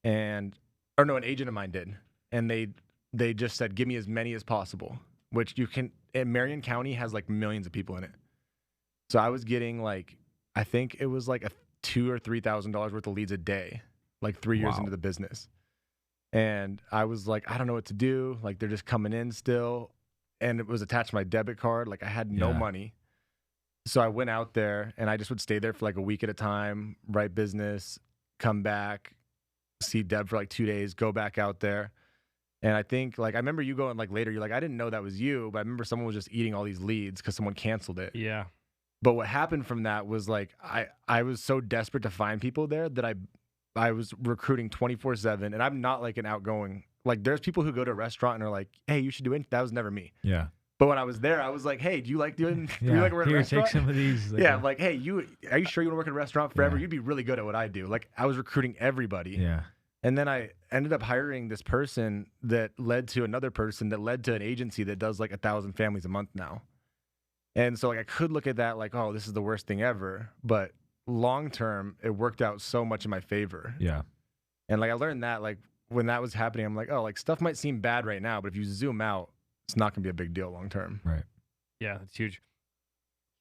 An agent of mine did. And they just said, give me as many as possible, which you can, and Marion County has like millions of people in it. So I was getting like, I think it was like $2,000 or $3,000 worth of leads a day, like 3 years into the business. And I was like, I don't know what to do. Like they're just coming in still. And it was attached to my debit card. Like I had no money. So I went out there and I just would stay there for like a week at a time, write business, come back, see Deb for like 2 days, go back out there. And I think like, I remember you going like later, you're like, I didn't know that was you, but I remember someone was just eating all these leads because someone canceled it. Yeah. But what happened from that was like, I was so desperate to find people there that I was recruiting 24/7, and I'm not like an outgoing. Like, there's people who go to a restaurant and are like, "Hey, you should do it." That was never me. Yeah. But when I was there, I was like, "Hey, do you like doing? Do you Yeah. like working at a Here, restaurant?" take some of these. Like, Yeah, I'm like, "Hey, are you sure you want to work in a restaurant forever? Yeah. You'd be really good at what I do." Like, I was recruiting everybody. yeah. And then I ended up hiring this person that led to another person that led to an agency that does like 1,000 families a month now. And so like I could look at that like, oh, this is the worst thing ever. But long term, it worked out so much in my favor. Yeah. And like I learned that like when that was happening, I'm like, oh, like stuff might seem bad right now, but if you zoom out, it's not gonna be a big deal long term. Right. Yeah, that's huge.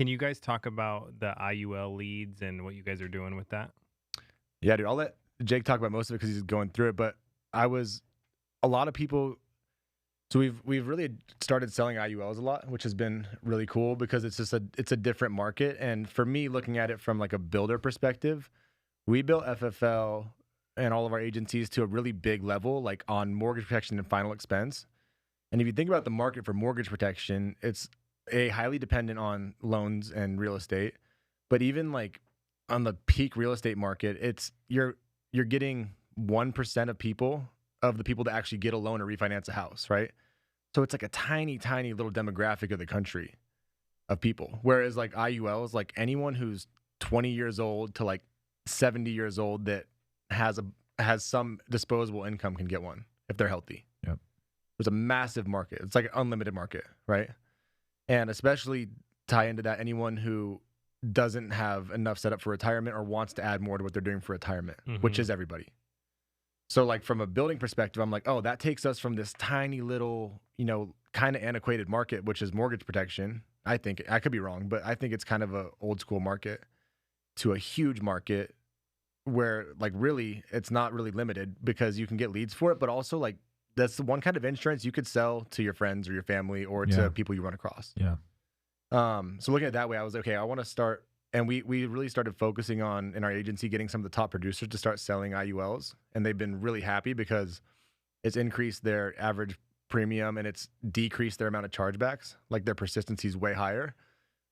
Can you guys talk about the IUL leads and what you guys are doing with that? Yeah, dude. I'll let Jake talk about most of it because he's going through it. But a lot of people. So we've really started selling IULs a lot, which has been really cool because it's a different market. And for me, looking at it from like a builder perspective, we built FFL and all of our agencies to a really big level, like on mortgage protection and final expense. And if you think about the market for mortgage protection, it's highly dependent on loans and real estate. But even like on the peak real estate market, it's you're getting 1% of the people that actually get a loan or refinance a house, right? So it's like a tiny, tiny little demographic of the country of people. Whereas like IULs, like anyone who's 20 years old to like 70 years old that has some disposable income can get one if they're healthy. Yep. There's a massive market. It's like an unlimited market, right? And especially tie into that anyone who doesn't have enough set up for retirement or wants to add more to what they're doing for retirement, which is everybody. So like from a building perspective, I'm like, oh, that takes us from this tiny little, kind of antiquated market, which is mortgage protection. I think I could be wrong, but I think it's kind of a old school market to a huge market where like really it's not really limited because you can get leads for it, but also like that's the one kind of insurance you could sell to your friends or your family or to people you run across. Yeah. So looking at it that way, I was like, okay, I want to start. And we really started focusing on, in our agency, getting some of the top producers to start selling IULs. And they've been really happy because it's increased their average premium and it's decreased their amount of chargebacks. Like their persistency is way higher.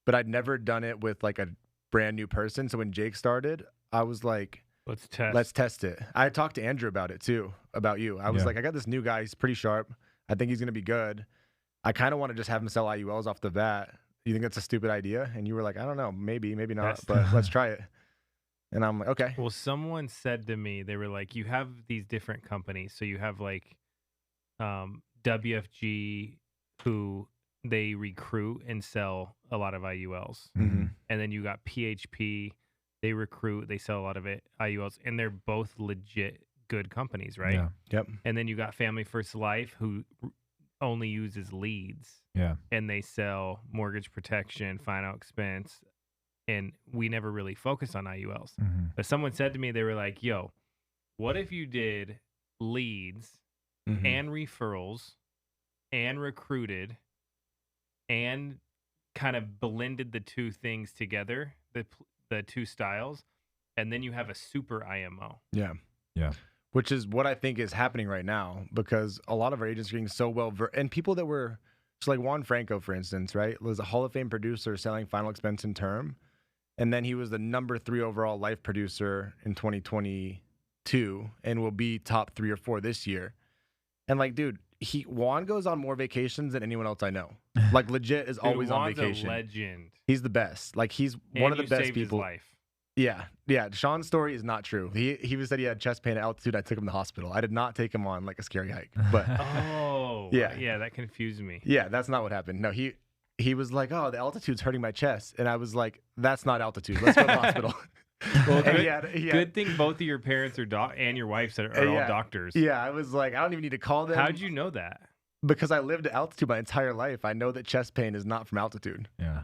But I'd never done it with like a brand new person. So when Jake started, I was like, let's test it. I talked to Andrew about it too, about you. I was like, I got this new guy. He's pretty sharp. I think he's going to be good. I kind of want to just have him sell IULs off the bat. You think that's a stupid idea? And you were like, I don't know, maybe not, but let's try it. And I'm like, okay. Well, someone said to me, they were like, you have these different companies. So you have like WFG, who they recruit and sell a lot of IULs. Mm-hmm. And then you got PHP, they recruit, they sell a lot of IULs. And they're both legit good companies, right? Yeah. Yep. And then you got Family First Life, who only uses leads. Yeah. And they sell mortgage protection, final expense, and we never really focus on IULs. But someone said to me, they were like, yo, what if you did leads and referrals and recruited and kind of blended the two things together, the two styles, and then you have a super IMO? Yeah. Which is what I think is happening right now because a lot of our agents are getting so and people that were, so like Juan Franco, for instance, right, was a Hall of Fame producer selling final expense and term. And then he was the number 3 overall life producer in 2022 and will be top 3 or 4 this year. And like, dude, Juan goes on more vacations than anyone else I know. Like legit is always on vacation. A legend. He's the best. Like he's one of the best people. His life. Yeah. Sean's story is not true. He said he had chest pain at altitude. I took him to the hospital. I did not take him on like a scary hike. But yeah, that confused me. Yeah, that's not what happened. No, he was like, oh, the altitude's hurting my chest, and I was like, that's not altitude. Let's go to the hospital. Well, good thing both of your parents are and your wife's are all doctors. Yeah, I was like, I don't even need to call them. How'd you know that? Because I lived at altitude my entire life. I know that chest pain is not from altitude. Yeah.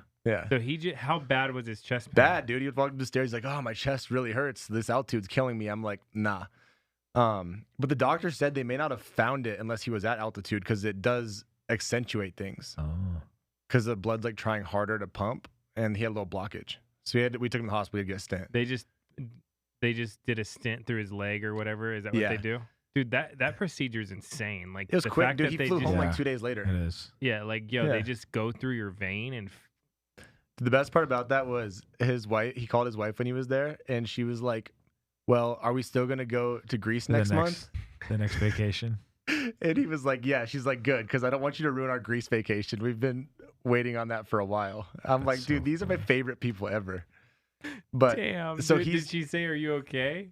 So how bad was his chest pain? Bad, dude. He would walk up the stairs. He's like, oh, my chest really hurts. This altitude's killing me. I'm like, nah. But the doctor said they may not have found it unless he was at altitude because it does accentuate things. Because the blood's like trying harder to pump, and he had a little blockage. So we took him to the hospital to get a stent. They just did a stent through his leg or whatever. Is that what they do? Dude, that procedure is insane. Like it was the quick, fact dude. that He flew home like 2 days later. It is. Yeah, like they just go through your vein and. The best part about that was his wife. He called his wife when he was there, and she was like, well, are we still gonna go to Greece The next month? The next vacation. And he was like, yeah. She's like, good, because I don't want you to ruin our Greece vacation. We've been waiting on that for a while. I'm like, dude, these are my favorite people ever. But Damn. so dude, he's did she say, "Are you okay?"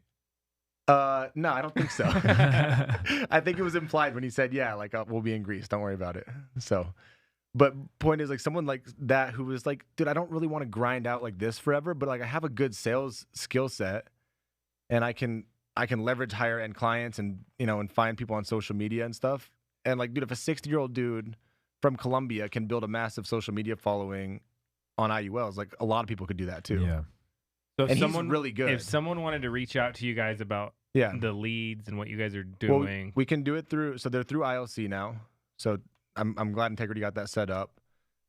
no, I don't think so. I think it was implied when he said, yeah, like we'll be in Greece. Don't worry about it. So, but point is, like, someone like that who was like, dude, I don't really want to grind out like this forever, but like I have a good sales skill set, and I can leverage higher end clients, and and find people on social media and stuff. And like, dude, if a 60-year-old dude from Colombia can build a massive social media following on IULs, like a lot of people could do that too. Yeah. So And someone, he's really good. If someone wanted to reach out to you guys about the leads and what you guys are Well, doing, we can do it through. So they're through ILC now. So I'm glad Integrity got that set up.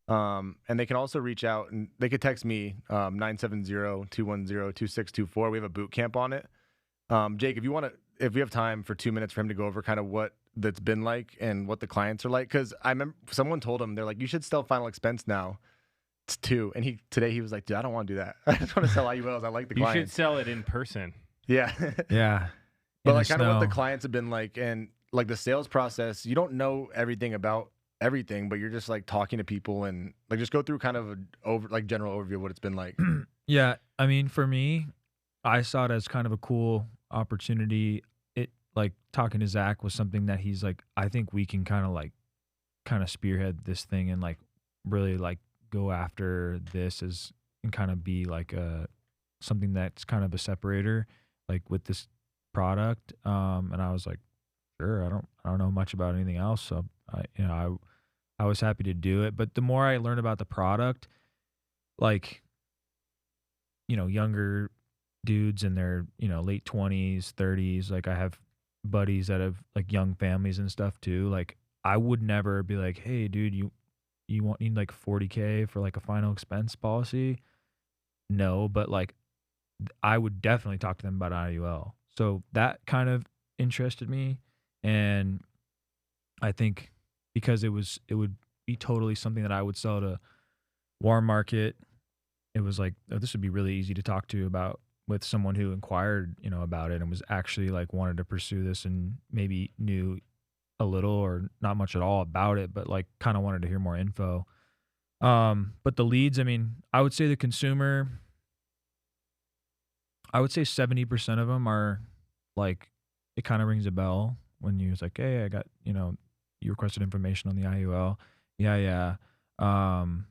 And they can also reach out, and they could text me 970-210-2624. We have a boot camp on it. Jake, if we have time for 2 minutes for him to go over kind of what that's been like and what the clients are like, because I remember someone told him, they're like, you should sell final expense now. It's 2, and today he was like, dude, I don't want to do that. I just want to sell IULs. I like the you clients. should sell it in person. Yeah. Yeah. But like kind of what the clients have been like, and like the sales process, you don't know everything about everything, but you're just like talking to people, and like just go through kind of a general overview of what it's been like. Yeah. I mean, for me, I saw it as kind of a cool opportunity. It, like, talking to Zach was something that he's like, I think we can kind of spearhead this thing and like really like go after this and kind of be like something that's kind of a separator, like with this product. And I was like, sure, I don't know much about anything else, so I was happy to do it. But the more I learned about the product, like, younger dudes in their late 20s, 30s, like I have buddies that have like young families and stuff too. Like, I would never be like, hey dude, you need like $40K for like a final expense policy. No, but like I would definitely talk to them about IUL. So that kind of interested me, and I think because it would be totally something that I would sell to warm market. It was like, oh, this would be really easy to talk to about with someone who inquired, about it and was actually like wanted to pursue this and maybe knew a little or not much at all about it, but like kind of wanted to hear more info. But the leads, I mean, I would say the consumer, I would say 70% of them are like, it kind of rings a bell when you was like, hey, I got, you requested information on the IUL. Yeah. And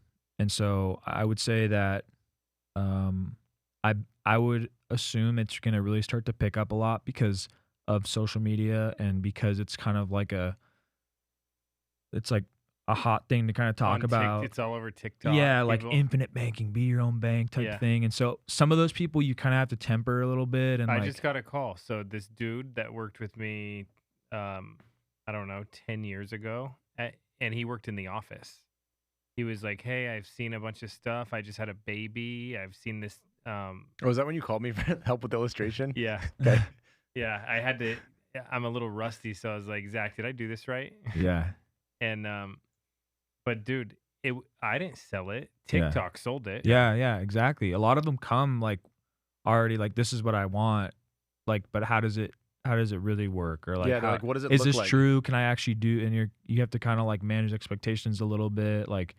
so I would say that I would assume it's going to really start to pick up a lot because of social media, and because it's kind of like it's like a hot thing to kind of talk about. It's all over TikTok. Yeah, like infinite banking, be your own bank type thing. And so some of those people you kind of have to temper a little bit. And I just got a call. So this dude that worked with me, I don't know, 10 years ago, and he worked in the office. He was like, hey, I've seen a bunch of stuff. I just had a baby. I've seen this. Was that when you called me for help with the illustration? Yeah. Okay. Yeah, I had to. I'm a little rusty, so I was like, Zach, did I do this right? Yeah. And but dude, I didn't sell it. TikTok sold it. Yeah, exactly. A lot of them come like already like, this is what I want. Like, but how does it really work? Or like, like, what does it is look this like? true? Can I actually do? And you have to kind of like manage expectations a little bit. Like,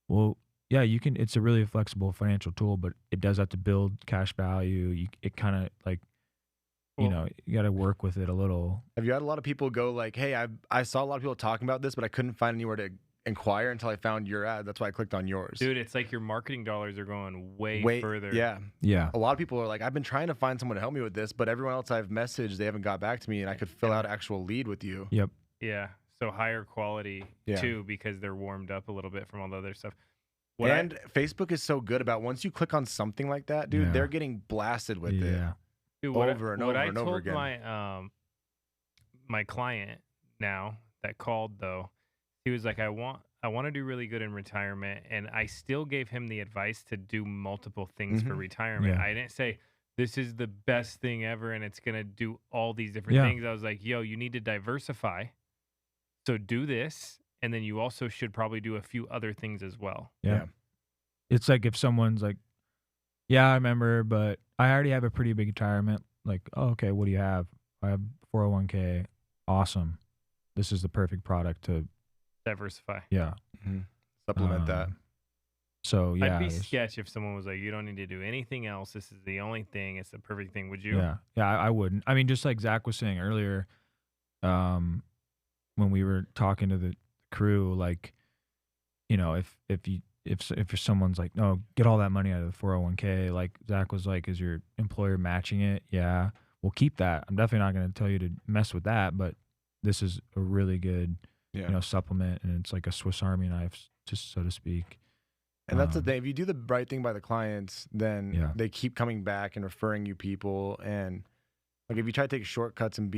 well, yeah, you can. It's a really flexible financial tool, but it does have to build cash value. It kind of like, you got to work with it a little. Have you had a lot of people go like, hey, I saw a lot of people talking about this, but I couldn't find anywhere to inquire until I found your ad. That's why I clicked on yours. Dude, it's like your marketing dollars are going way further. Yeah. A lot of people are like, I've been trying to find someone to help me with this, but everyone else I've messaged, they haven't got back to me, and I could fill out an actual lead with you. Yep. Yeah. So higher quality too, because they're warmed up a little bit from all the other stuff. Facebook is so good about once you click on something like that, dude, they're getting blasted with it. Dude, over and over again. My client now that called though, he was like, I want to do really good in retirement, and I still gave him the advice to do multiple things for retirement. I didn't say this is the best thing ever and it's gonna do all these different things. I was like, yo, you need to diversify. So do this, and then you also should probably do a few other things as well. Yeah. It's like if someone's like, yeah, I remember, but I already have a pretty big retirement. like, oh, okay, what do you have? I have 401k. Awesome. This is the perfect product to, Diversify. yeah. Supplement that. So yeah, I'd be there's- sketch if someone was like, you don't need to do anything else. This is the only thing. It's the perfect thing. Would you? Yeah, I wouldn't. I mean, just like Zach was saying earlier, when we were talking to the crew, like, you know, if someone's like, no, get all that money out of the 401k, like Zach was like, is your employer matching it? Yeah, we'll keep that. I'm definitely not going to tell you to mess with that, but this is a really good, Yeah. you know, supplement, and it's like a Swiss Army knife, just so to speak. And that's the thing. If you do the right thing by the clients, then Yeah. they keep coming back and referring you people. And like if you try to take shortcuts and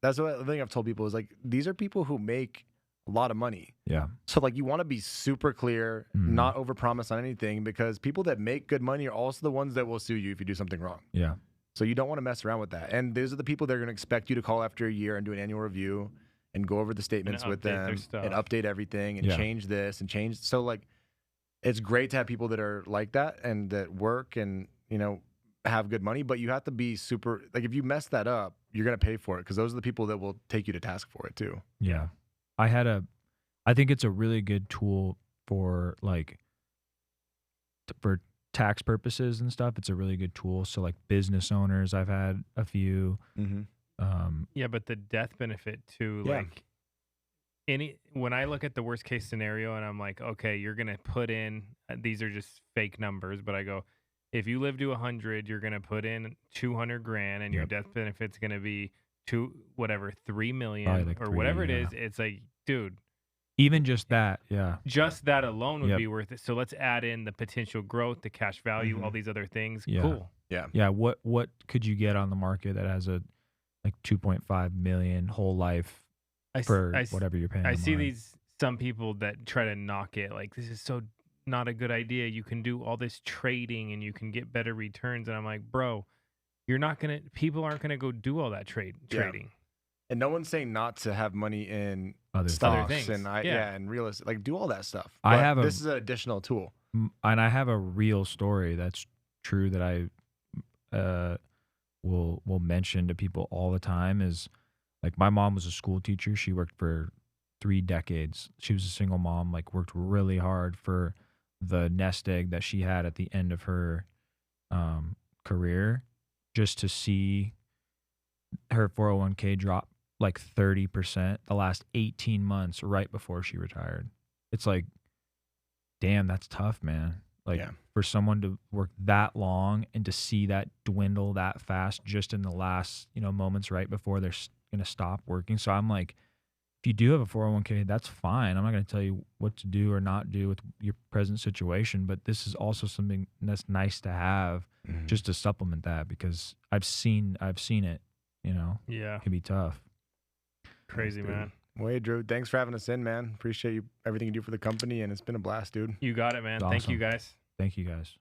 that's what the thing I've told people is like, these are people who make a lot of money. Yeah. So like you want to be super clear, not overpromise on anything, because people that make good money are also the ones that will sue you if you do something wrong. Yeah. So you don't want to mess around with that. And those are the people that are going to expect you to call after a year and do an annual review and go over the statements with update their them stuff. and update everything and Yeah. change this and change. So like, it's great to have people that are like that and that work and, you know, have good money, but you have to be super, like if you mess that up, you're going to pay for it because those are the people that will take you to task for it too. Yeah. I think it's a really good tool for like, for tax purposes and stuff. It's a really good tool. So like business owners, I've had a few. Yeah, but the death benefit too, Yeah. like when I look at the worst case scenario and I'm like, okay, you're gonna put in these are just fake numbers, but I go, if you live to 100, you're gonna put in 200 grand, and your Yep. death benefit's gonna be 3 million Probably like or 3, whatever it yeah. is. It's like, dude, Even just that. Yeah. just that alone would Yep. be worth it. So let's add in the potential growth, the cash value, all these other things. Yeah. Cool. Yeah. What could you get on the market that has a like 2.5 million whole life for whatever you're paying? I a see month? some people that try to knock it like, this is so not a good idea. You can do all this trading and you can get better returns. And I'm like, bro, people aren't gonna go do all that trading. And no one's saying not to have money in Other stocks things. and Yeah. and real estate, like do all that stuff. I But have a- this is an additional tool. And I have a real story that's true that I will mention to people all the time. Is like, my mom was a school teacher. She worked for 3 decades. She was a single mom, like worked really hard for the nest egg that she had at the end of her career, just to see her 401k drop like 30% the last 18 months right before she retired. It's like, damn, that's tough, man. Like, Yeah. for someone to work that long and to see that dwindle that fast just in the last, moments right before they're going to stop working. So I'm like, if you do have a 401k, that's fine. I'm not going to tell you what to do or not do with your present situation, but this is also something that's nice to have just to supplement that, because I've seen it, Yeah. it can be tough. Crazy, Dude. man. Well, hey, Drew, thanks for having us in, man. Appreciate everything you do for the company, and it's been a blast, dude. You got it, man. It's Thank you awesome. guys. Thank you guys.